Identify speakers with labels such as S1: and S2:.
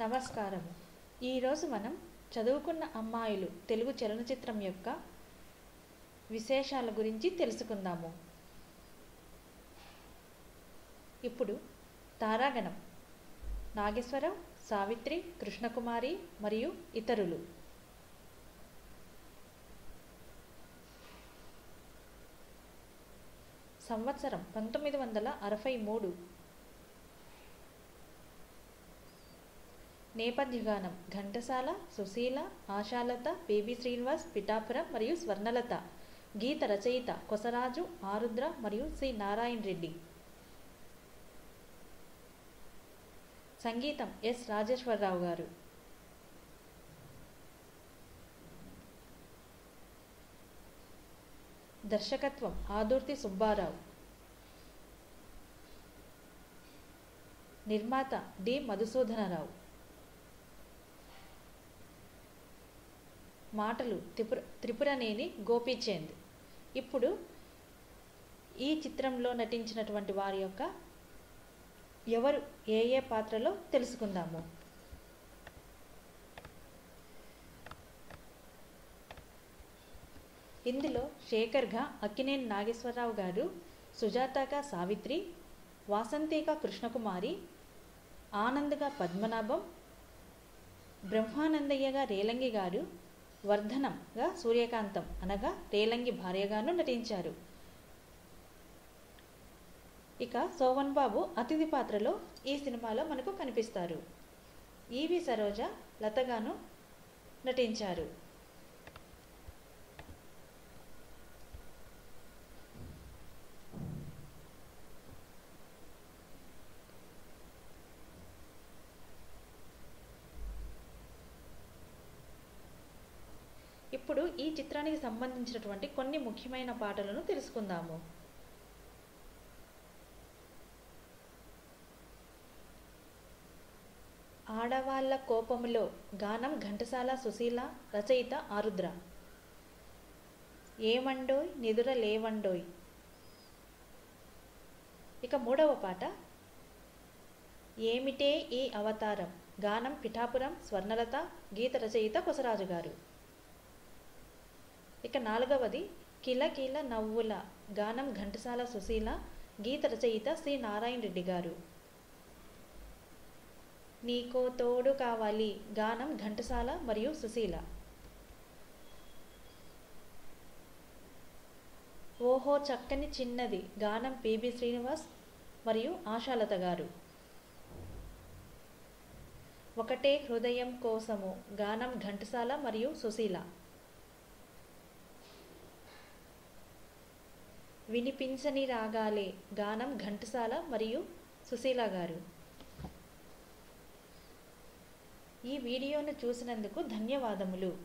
S1: నమస్కారం. ఈరోజు మనం చదువుకున్న అమ్మాయిలు తెలుగు చలనచిత్రం యొక్క విశేషాల గురించి తెలుసుకుందాము. ఇప్పుడు తారాగణం నాగేశ్వరరావు, సావిత్రి, కృష్ణకుమారి మరియు ఇతరులు. సంవత్సరం 1963. నేపథ్యగానం ఘంటసాల, సుశీల, ఆశాలత, పిబి శ్రీనివాస్, పిఠాపురం మరియు స్వర్ణలత. గీత రచయిత కొసరాజు, ఆరుద్ర మరియు సి నారాయణ రెడ్డి. సంగీతం ఎస్ రాజేశ్వరరావు గారు. దర్శకత్వం ఆదుర్తి సుబ్బారావు. నిర్మాత డి మధుసూదనరావు. మాటలు త్రిపురనేని గోపీచంద్. ఇప్పుడు ఈ చిత్రంలో నటించినటువంటి వారి యొక్క ఎవరు ఏ పాత్రలో తెలుసుకుందాము. ఇందులో శేఖర్గా అక్కినేని నాగేశ్వరరావు గారు, సుజాతగా సావిత్రి, వాసంతిగా కృష్ణకుమారి, ఆనంద్గా పద్మనాభం, బ్రహ్మానందయ్యగా రేలంగి గారు, వర్ధనంగా సూర్యకాంతం అనగా రేలంగి భార్యగాను నటించారు. ఇక శోభన్ బాబు అతిథి పాత్రలో ఈ సినిమాలో మనకు కనిపిస్తారు. ఈవి సరోజ లతగాను నటించారు. ఇప్పుడు ఈ చిత్రానికి సంబంధించినటువంటి కొన్ని ముఖ్యమైన పాటలను తెలుసుకుందాము. ఆడవాళ్ళ కోపములో గానం ఘంటసాల, సుశీల, రచయిత ఆరుద్ర. ఏమండోయ్ నిదుర లేవండోయ్. ఇక మూడవ పాట ఏమిటే ఈ అవతారం, గానం పిఠాపురం, స్వర్ణలత, గీత రచయిత కొసరాజు గారు. ఇక నాలుగవది కిలకిల నవ్వుల, గానం ఘంటసాల, సుశీల, గీత రచయిత సి నారాయణ రెడ్డి గారు. నీకో తోడు కావాలి, గానం ఘంటసాల మరియు సుశీల. ఓహో చక్కని చిన్నది, గానం పిబి శ్రీనివాస్ మరియు ఆశాలత గారు. ఒకటే హృదయం కోసము, గానం ఘంటసాల మరియు సుశీల. వినిపించని రాగాలే, గానం ఘంటసాల మరియు సుశీల గారు. ఈ వీడియోను చూసినందుకు ధన్యవాదములు.